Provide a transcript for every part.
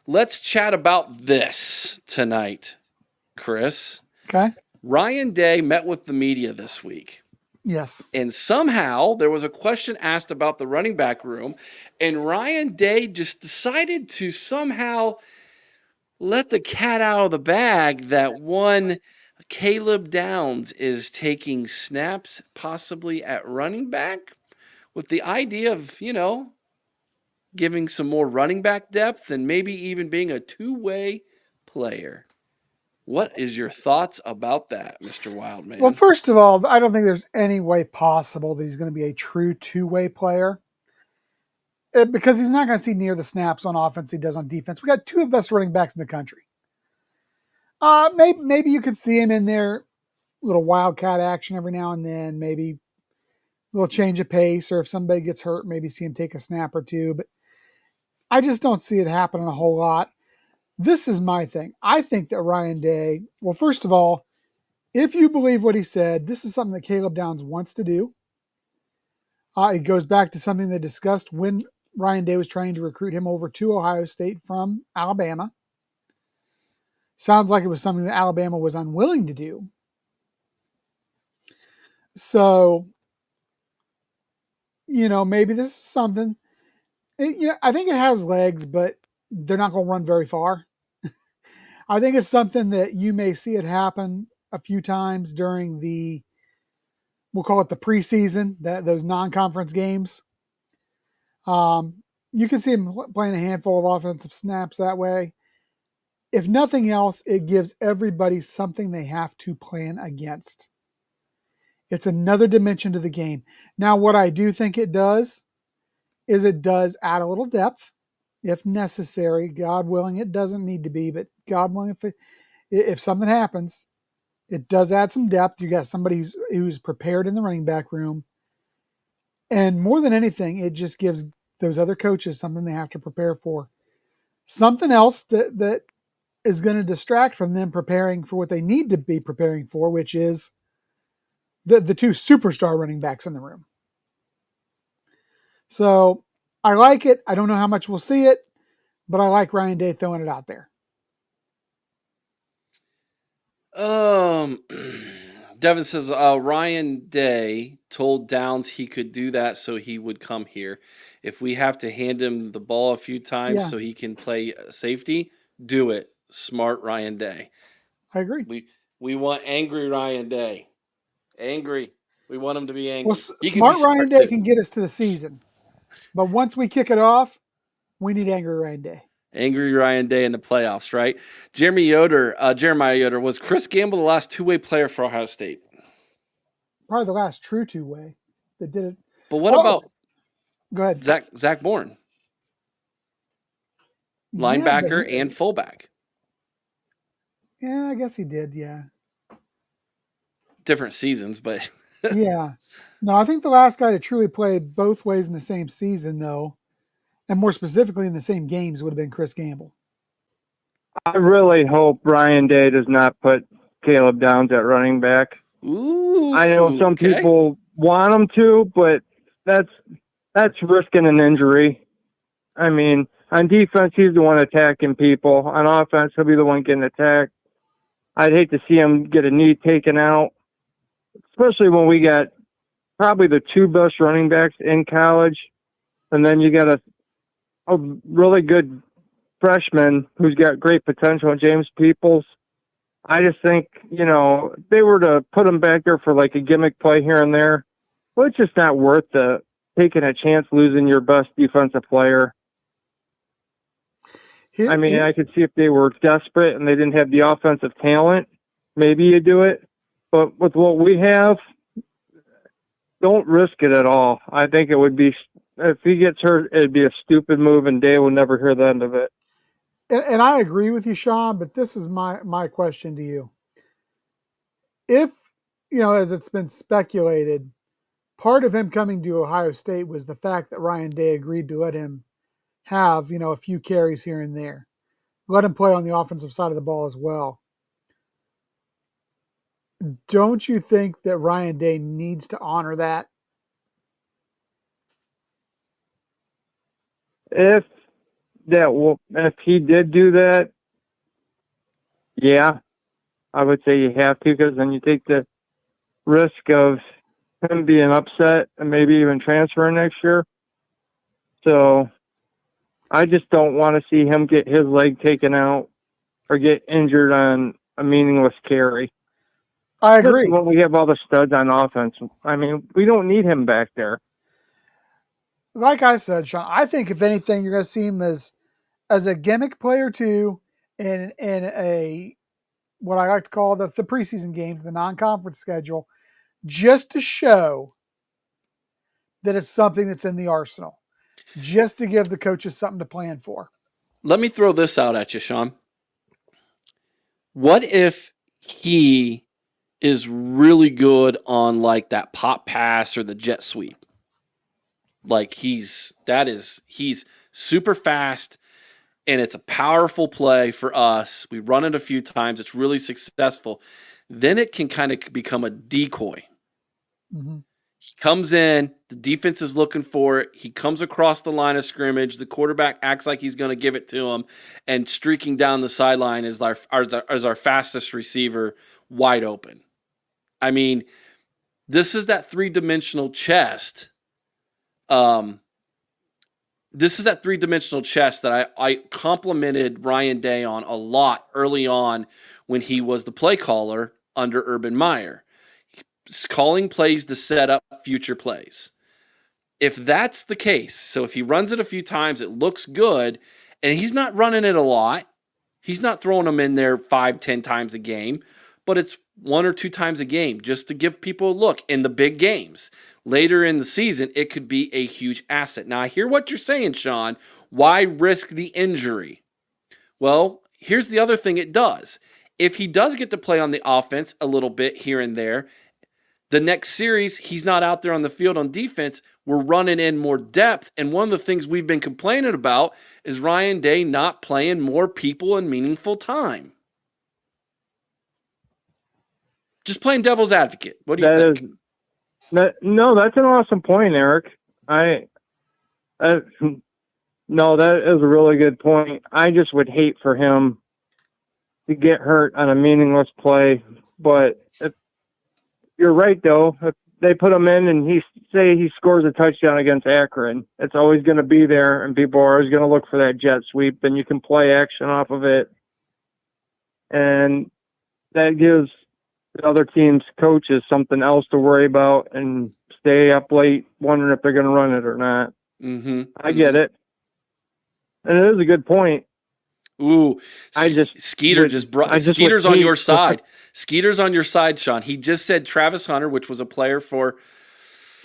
Let's chat about this tonight, Chris. Okay. Ryan Day met with the media this week. Yes. And somehow there was a question asked about the running back room, and Ryan Day just decided to somehow let the cat out of the bag that one Caleb Downs is taking snaps possibly at running back with the idea of, giving some more running back depth and maybe even being a two-way player. What is your thoughts about that, Mr. Well, Wildman? first of all, I don't think there's any way possible that he's going to be a true two-way player because he's not going to see near the snaps on offense he does on defense. We got two of the best running backs in the country. Maybe you could see him in there, little wildcat action every now and then, maybe a little change of pace, or if somebody gets hurt, maybe see him take a snap or two. But I just don't see it happening a whole lot. This is my thing. I think that Ryan Day, well, first of all, if you believe what he said, this is something that Caleb Downs wants to do. It goes back to something they discussed when Ryan Day was trying to recruit him over to Ohio State from Alabama. Sounds like it was something that Alabama was unwilling to do. So, maybe this is something. I think it has legs, but they're not going to run very far. I think it's something that you may see it happen a few times during we'll call it the preseason, those non-conference games. You can see him playing a handful of offensive snaps that way. If nothing else, it gives everybody something they have to plan against. It's another dimension to the game. Now, what I do think it does is it does add a little depth if necessary. God willing, it doesn't need to be, but God willing, if something happens, it does add some depth. You got somebody who's prepared in the running back room. And more than anything, it just gives those other coaches something they have to prepare for. Something else that is going to distract from them preparing for what they need to be preparing for, which is the two superstar running backs in the room. So I like it. I don't know how much we'll see it, but I like Ryan Day throwing it out there. Um, Devin says Ryan Day told Downs he could do that so he would come here. If we have to hand him the ball a few times Yeah, so he can play safety, do it. Smart Ryan Day. I agree. We want angry Ryan Day. Angry. We want him to be Well, angry. He can be smart Ryan smart Day too. can get us to the season, but once we kick it off, we need angry Ryan Day. Angry Ryan Day in the playoffs, right? Jeremiah Yoder, was Chris Gamble the last two-way player for Ohio State? Probably the last true two-way that did it. But what Oh, about go ahead. Zach Bourne, Yeah, but linebacker and fullback? yeah, I guess he did. Yeah, Different seasons, but yeah. No, I think the last guy to truly play both ways in the same season, though, and more specifically in the same games, would have been Chris Gamble. I really hope Ryan Day does not put Caleb Downs at running back. I know ooh, some okay. people want him to, but that's that's risking an injury. I mean, on defense, he's the one attacking people. On offense, he'll be the one getting attacked. I'd hate to see him get a knee taken out, especially when we got probably the two best running backs in college, and then you got a really good freshman who's got great potential, James Peoples. I just think, they were to put him back there for like a gimmick play here and there. Well, it's just not worth taking a chance losing your best defensive player. I mean, I could see if they were desperate and they didn't have the offensive talent, maybe you do it. But with what we have, don't risk it at all. I think it would be, if he gets hurt, it'd be a stupid move and Day will never hear the end of it. And I agree with you, Sean, but this is my question to you. If, as it's been speculated, part of him coming to Ohio State was the fact that Ryan Day agreed to let him have, a few carries here and there, let him play on the offensive side of the ball as well. Don't you think that Ryan Day needs to honor that? If if he did do that, yeah, I would say you have to, because then you take the risk of him being upset and maybe even transferring next year. So I just don't want to see him get his leg taken out or get injured on a meaningless carry. I agree. When we have all the studs on offense, I mean, we don't need him back there. Like I said, Sean, I think if anything, you're going to see him as a gimmick player too, in a what I like to call the preseason games, the non-conference schedule, just to show that it's something that's in the arsenal, just to give the coaches something to plan for. Let me throw this out at you, Sean. What if he is really good on like that pop pass or the jet sweep? Like he's super fast and it's a powerful play for us. We run it a few times, it's really successful. Then it can kind of become a decoy. Mm-hmm. He comes in, the defense is looking for it. He comes across the line of scrimmage. The quarterback acts like he's going to give it to him, and streaking down the sideline is our fastest receiver wide open. I mean, this is that three-dimensional chess. This is that three-dimensional chess that I complimented Ryan Day on a lot early on when he was the play caller under Urban Meyer. Calling plays to set up future plays. If that's the case, so if he runs it a few times, it looks good, and he's not running it a lot. He's not throwing them in there 5-10 times a game, but it's 1 or 2 times a game just to give people a look in the big games. Later in the season, it could be a huge asset. Now, I hear what you're saying, Sean. Why risk the injury? Well, here's the other thing it does. If he does get to play on the offense a little bit here and there, the next series, he's not out there on the field on defense. We're running in more depth. And one of the things we've been complaining about is Ryan Day not playing more people in meaningful time. Just playing devil's advocate. What do you think? No, that's an awesome point, Eric. No, that is a really good point. I just would hate for him to get hurt on a meaningless play. But you're right, though. If they put him in and he scores a touchdown against Akron, it's always going to be there, and people are always going to look for that jet sweep. Then you can play action off of it, and that gives the other team's coaches something else to worry about and stay up late wondering if they're going to run it or not. Mm-hmm. I get it. And it is a good point. Ooh, Skeeter's on your side. Skeeter's on your side, Sean. He just said Travis Hunter, which was a player for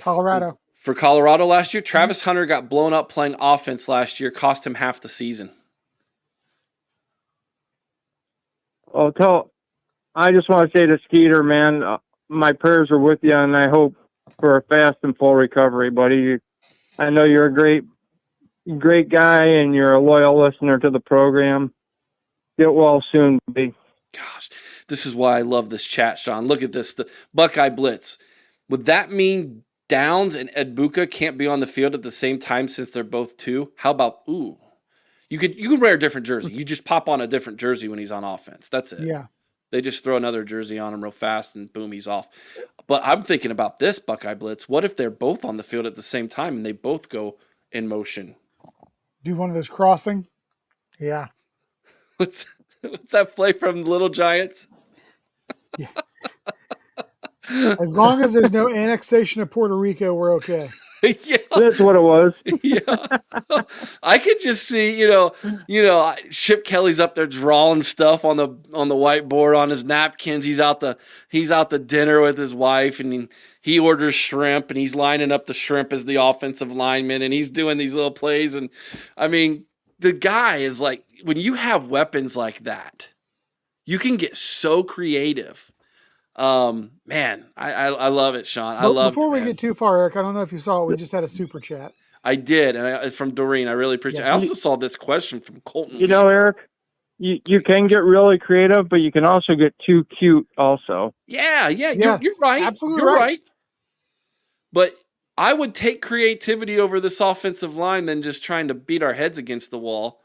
Colorado last year. Travis Hunter got blown up playing offense last year, cost him half the season. I just want to say to Skeeter, man, my prayers are with you, and I hope for a fast and full recovery, buddy. I know you're a great guy, and you're a loyal listener to the program. Get well soon, buddy. Gosh, this is why I love this chat, Sean. Look at this, the Buckeye Blitz. Would that mean Downs and Edbuka can't be on the field at the same time since they're both 2? How about you could wear a different jersey. You just pop on a different jersey when he's on offense. That's it. Yeah. They just throw another jersey on him real fast and boom, he's off. But I'm thinking about this Buckeye Blitz. What if they're both on the field at the same time and they both go in motion? Do one of those crossing? Yeah. What's that play from Little Giants? Yeah. As long as there's no annexation of Puerto Rico, we're okay. Yeah. That's what it was. Yeah. I could just see, Chip Kelly's up there drawing stuff on the whiteboard on his napkins. He's out to dinner with his wife, and he orders shrimp, and he's lining up the shrimp as the offensive lineman, and he's doing these little plays. And I mean, the guy is like, when you have weapons like that, you can get so creative. Man, I love it, Sean. I love it. Before we get too far, Eric, I don't know if you saw it. We just had a super chat. I did, and from Doreen. I really appreciate it. I also saw this question from Colton. You know, Eric, you can get really creative, but you can also get too cute also. Yeah, yes, you're right. Absolutely you're right. But I would take creativity over this offensive line than just trying to beat our heads against the wall.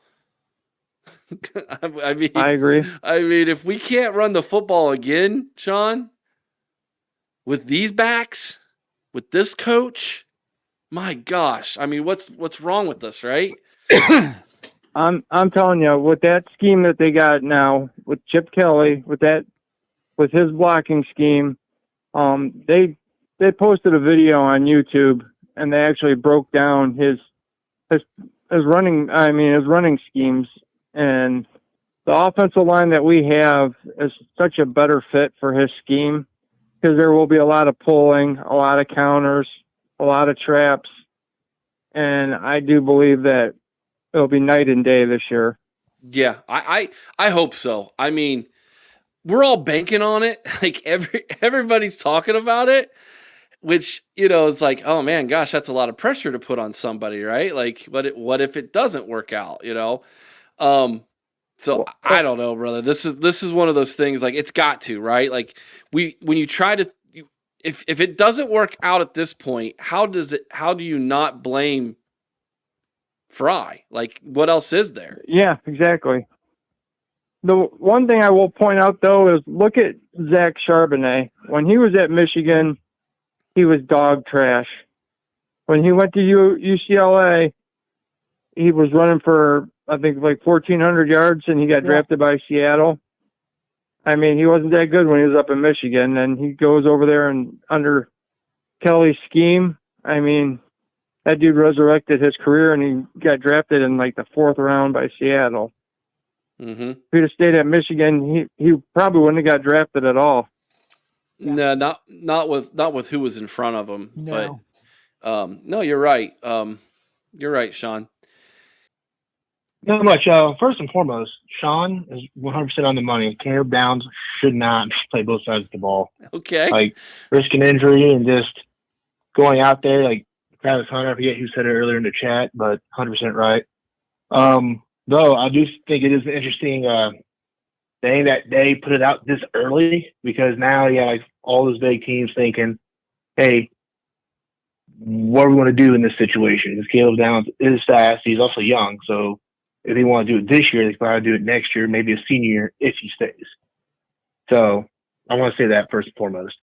I I mean, agree. if we can't run the football again, Sean, with these backs, with this coach, my gosh. I mean, what's wrong with us, right? I'm telling you, with that scheme that they got now, with Chip Kelly, with his blocking scheme, they posted a video on YouTube and they actually broke down his his running schemes, and the offensive line that we have is such a better fit for his scheme because there will be a lot of pulling, a lot of counters, a lot of traps, and I do believe that it'll be night and day this year. Yeah, I hope so. I mean, we're all banking on it. Like everybody's talking about it, which, it's like, oh man, gosh, that's a lot of pressure to put on somebody, right? Like, what if it doesn't work out? Um, so Well, I don't know, brother. This is one of those things. Like, it's got to, right? Like, when you try to, if it doesn't work out at this point, how do you not blame Fry? Like, what else is there? yeah, exactly. The one thing I will point out though is look at Zach Charbonnet. When he was at Michigan, he was dog trash. When he went to UCLA, he was running for I think like 1,400 yards, and he got Yeah. drafted by Seattle. I mean, he wasn't that good when he was up in Michigan, and he goes over there and under Kelly's scheme. I mean, that dude resurrected his career, and he got drafted in like the 4th round by Seattle. Mm-hmm. If he'd have stayed at Michigan, he probably wouldn't have got drafted at all. Yeah. No, not with who was in front of him, but No. no, you're right. You're right, Sean. Not much. First and foremost, Sean is 100% on the money. Caleb Downs should not play both sides of the ball. Okay. Like, risking injury and just going out there, like Travis Hunter, I forget who said it earlier in the chat, but 100% right. Though, I do think it is an interesting thing that they put it out this early because now you got like all those big teams thinking, hey, what are we going to do in this situation? Because Caleb Downs is fast. He's also young, so if they want to do it this year, they probably do it next year, maybe a senior year if he stays. So I want to say that first and foremost.